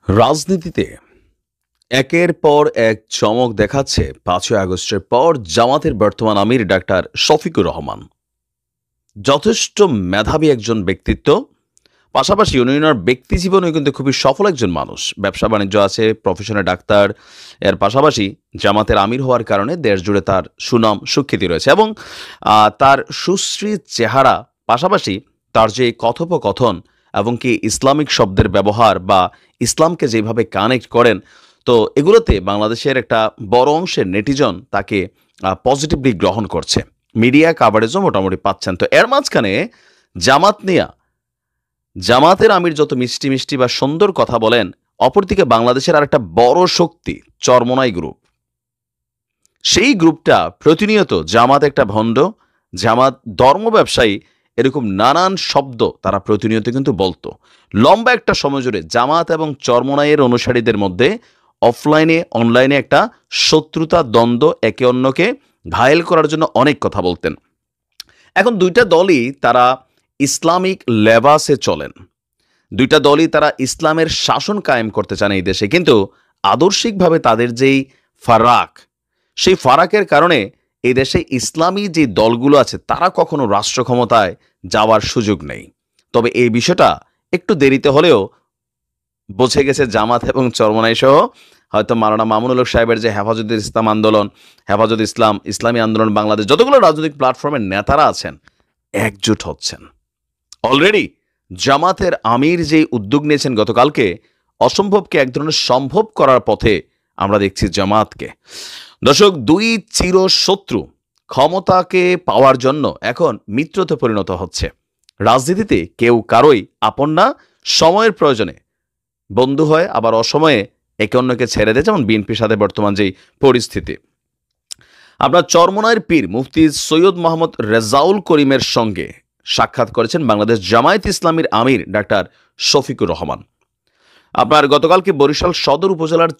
রাজনীতিতে একের পর এক চমক দেখাচ্ছে ৫ই আগস্টের পর জামাতের বর্তমান আমির ডাক্তার শফিকুর রহমান। যথেষ্ট মেধাবী একজন ব্যক্তিত্ব, পাশাপাশি উনি ওনার ব্যক্তি জীবনেও কিন্তু খুবই সফল একজন মানুষ। ব্যবসা বাণিজ্য আছে, প্রফেশনে ডাক্তার। এর পাশাপাশি জামাতের আমির হওয়ার কারণে দেশ জুড়ে তার সুনাম সুখ্যাতি রয়েছে এবং তার সুশ্রী চেহারা, পাশাপাশি তার যে কথোপকথন এবং কি ইসলামিক শব্দের ব্যবহার বা ইসলামকে যেভাবে কানেক্ট করেন, তো এগুলোতে বাংলাদেশের একটা বড় অংশের নেটিজন তাকে পজিটিভলি গ্রহণ করছে। মিডিয়া কাভারেজও মোটামুটি পাচ্ছেন। তো এর মাঝখানে জামাত নিয়া জামাতের আমির যত মিষ্টি মিষ্টি বা সুন্দর কথা বলেন, অপরদিকে বাংলাদেশের আরেকটা বড় শক্তি চরমোনাই গ্রুপ। সেই গ্রুপটা প্রতিনিয়ত জামাত একটা ভণ্ড, জামাত ধর্ম ব্যবসায়ী, এরকম নানান শব্দ তারা প্রতিনিয়ত কিন্তু বলতো। লম্বা একটা সময় জুড়ে জামাত এবং চরমোনাইয়ের অনুসারীদের মধ্যে অফলাইনে অনলাইনে একটা শত্রুতা, দ্বন্দ্ব, একে অন্যকে ঘায়েল করার জন্য অনেক কথা বলতেন। এখন দুইটা দলই তারা ইসলামিক লেবাসে চলেন, দুইটা দলই তারা ইসলামের শাসন কায়েম করতে চান এই দেশে, কিন্তু আদর্শিকভাবে তাদের যেই ফারাক, সেই ফারাকের কারণে এই দেশে ইসলামী যে দলগুলো আছে তারা কখনো রাষ্ট্র ক্ষমতায় যাওয়ার সুযোগ নেই। তবে এই বিষয়টা একটু দেরিতে হলেও বুঝে গেছে জামাত এবং চরমোনাই সহ হয়তো মাওলানা মামুনুল হক সাহেবের যে হেফাজত ইসলাম আন্দোলন, হেফাজত ইসলাম, ইসলামী আন্দোলন বাংলাদেশ, যতগুলো রাজনৈতিক প্ল্যাটফর্মের নেতারা আছেন একজোট হচ্ছেন। অলরেডি জামাতের আমির যে উদ্যোগ নিয়েছেন গতকালকে, অসম্ভবকে এক ধরনের সম্ভব করার পথে আমরা দেখছি জামাতকে। দর্শক, দুই চিরশত্রু ক্ষমতাকে পাওয়ার জন্য এখন মিত্রতে পরিণত হচ্ছে। রাজনীতিতে কেউ কারোই আপন না, সময়ের প্রয়োজনে বন্ধু হয়, আবার অসময়ে একে অন্যকে ছেড়ে দেয়, যেমন বিএনপির সাথে বর্তমান যেই পরিস্থিতি। আপনার চরমোনাইয়ের পীর মুফতি সৈয়দ মোহাম্মদ রেজাউল করিমের সঙ্গে সাক্ষাৎ করেছেন বাংলাদেশ জামায়াত ইসলামীর আমির ডাক্তার শফিকুর রহমান। আপনার গতকালকে বরিশাল সদর উপজেলার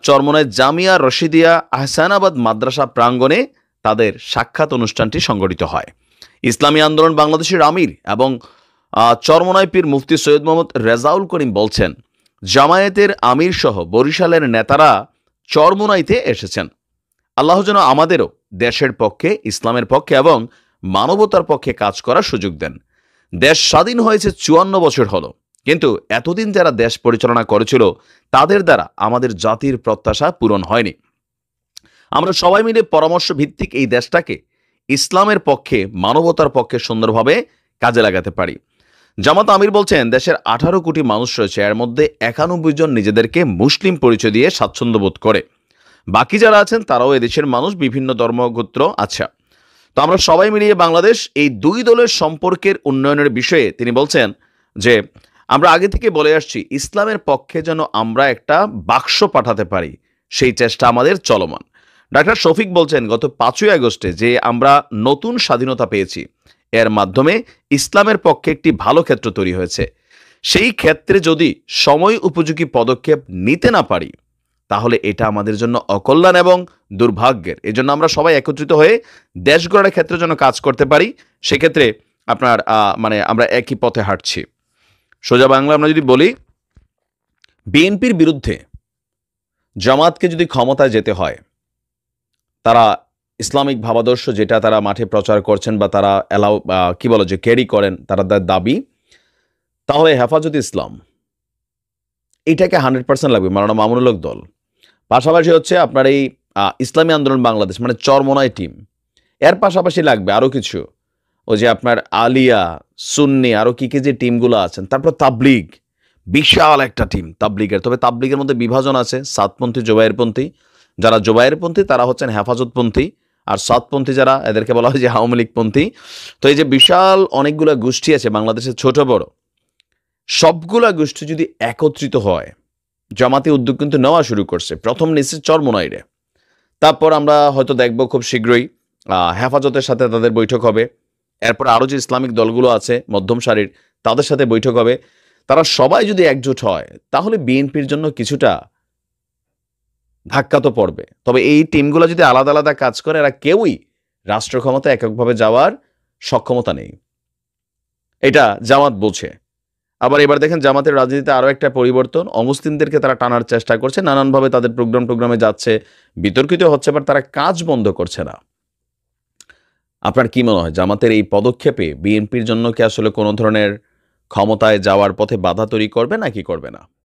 চরমোনাই জামিয়া রশিদিয়া আহসানাবাদ মাদ্রাসা প্রাঙ্গণে তাদের সাক্ষাৎ অনুষ্ঠানটি সংগঠিত হয়। ইসলামী আন্দোলন বাংলাদেশের আমির এবং চরমোনাই পীর মুফতি সৈয়দ মোহাম্মদ রেজাউল করিম বলছেন, জামায়াতের আমির সহ বরিশালের নেতারা চরমোনাইতে এসেছেন। আল্লাহ যেন আমাদেরও দেশের পক্ষে, ইসলামের পক্ষে এবং মানবতার পক্ষে কাজ করার সুযোগ দেন। দেশ স্বাধীন হয়েছে 54 বছর হলো, কিন্তু এতদিন যারা দেশ পরিচালনা করেছিল তাদের দ্বারা আমাদের জাতির প্রত্যাশা পূরণ হয়নি। আমরা সবাই মিলে পরামর্শ ভিত্তিক এই দেশটাকে ইসলামের পক্ষে, মানবতার পক্ষে সুন্দরভাবে কাজে লাগাতে পারি। জামাত আমির বলছেন, দেশের 18 কোটি মানুষ রয়েছে, এর মধ্যে 91 জন নিজেদেরকে মুসলিম পরিচয় দিয়ে স্বাচ্ছন্দ্য বোধ করে। বাকি যারা আছেন তারাও এদেশের মানুষ, বিভিন্ন ধর্মগোত্র। আচ্ছা, তো আমরা সবাই মিলিয়ে বাংলাদেশ, এই দুই দলের সম্পর্কের উন্নয়নের বিষয়ে তিনি বলছেন যে আমরা আগে থেকে বলে আসছি, ইসলামের পক্ষে যেন আমরা একটা বাক্স পাঠাতে পারি, সেই চেষ্টা আমাদের চলমান। ডাক্তার শফিক বলছেন, গত 5ই আগস্টে যে আমরা নতুন স্বাধীনতা পেয়েছি, এর মাধ্যমে ইসলামের পক্ষে একটি ভালো ক্ষেত্র তৈরি হয়েছে। সেই ক্ষেত্রে যদি সময় উপযোগী পদক্ষেপ নিতে না পারি, তাহলে এটা আমাদের জন্য অকল্যাণ এবং দুর্ভাগ্যের। এই জন্য আমরা সবাই একত্রিত হয়ে দেশ গড়ার ক্ষেত্রে যেন কাজ করতে পারি। সেক্ষেত্রে আপনার আমরা একই পথে হাঁটছি। সোজা বাংলা আমরা যদি বলি, বিএনপির বিরুদ্ধে জামাতকে যদি ক্ষমতায় যেতে হয়, তারা ইসলামিক ভাবাদর্শ যেটা তারা মাঠে প্রচার করছেন বা তারা ক্যারি করেন, তারা দাবি, তাহলে হেফাজত ইসলাম এটাকে 100% লাগবে, মাওলানা মামুনুল হক দল। পাশাপাশি হচ্ছে আপনার এই ইসলামী আন্দোলন বাংলাদেশ, মানে চরমোনাই টিম। এর পাশাপাশি লাগবে আরও কিছু, ওই যে আপনার আলিয়া, সুন্নি, আরও কি যে টিমগুলো আছেন। তারপর তাবলিগ, বিশাল একটা টিম তাবলিগের। তবে তাবলিগের মধ্যে বিভাজন আছে, সাতপন্থী, জোবায়েরপন্থী। যারা জোবায়েরপন্থী তারা হচ্ছেন হেফাজতপন্থী, আর সাতপন্থী যারা, এদেরকে বলা হয় যে আওয়ামী লীগপন্থী। তো এই যে বিশাল অনেকগুলো গোষ্ঠী আছে বাংলাদেশের, ছোট বড় সবগুলা গোষ্ঠী যদি একত্রিত হয়, জামাতি উদ্যোগ কিন্তু নেওয়া শুরু করছে। প্রথম নিচে চরমোনাইরে, তারপর আমরা হয়তো দেখব খুব শীঘ্রই হেফাজতের সাথে তাদের বৈঠক হবে। এরপর আরও যে ইসলামিক দলগুলো আছে মধ্যম সারির, তাদের সাথে বৈঠক হবে। তারা সবাই যদি একজোট হয়, তাহলে বিএনপির জন্য কিছুটা ধাক্কা তো পড়বে। তবে এই টিমগুলো যদি আলাদা আলাদা কাজ করে, এরা কেউই রাষ্ট্র ক্ষমতা এককভাবে যাওয়ার সক্ষমতা নেই, এটা জামাত বলছে। আবার এবার দেখেন জামাতের রাজনীতিতে আরও একটা পরিবর্তন, অমুসলিমদেরকে তারা টানার চেষ্টা করছে, নানানভাবে তাদের প্রোগ্রামে যাচ্ছে, বিতর্কিত হচ্ছে, বাট তারা কাজ বন্ধ করছে না। আপনার কি মনে হয় জামাতের এই পদক্ষেপে বিএনপির জন্য কি আসলে কোনো ধরনের ক্ষমতায় যাওয়ার পথে বাধা তৈরি করবে নাকি করবে না?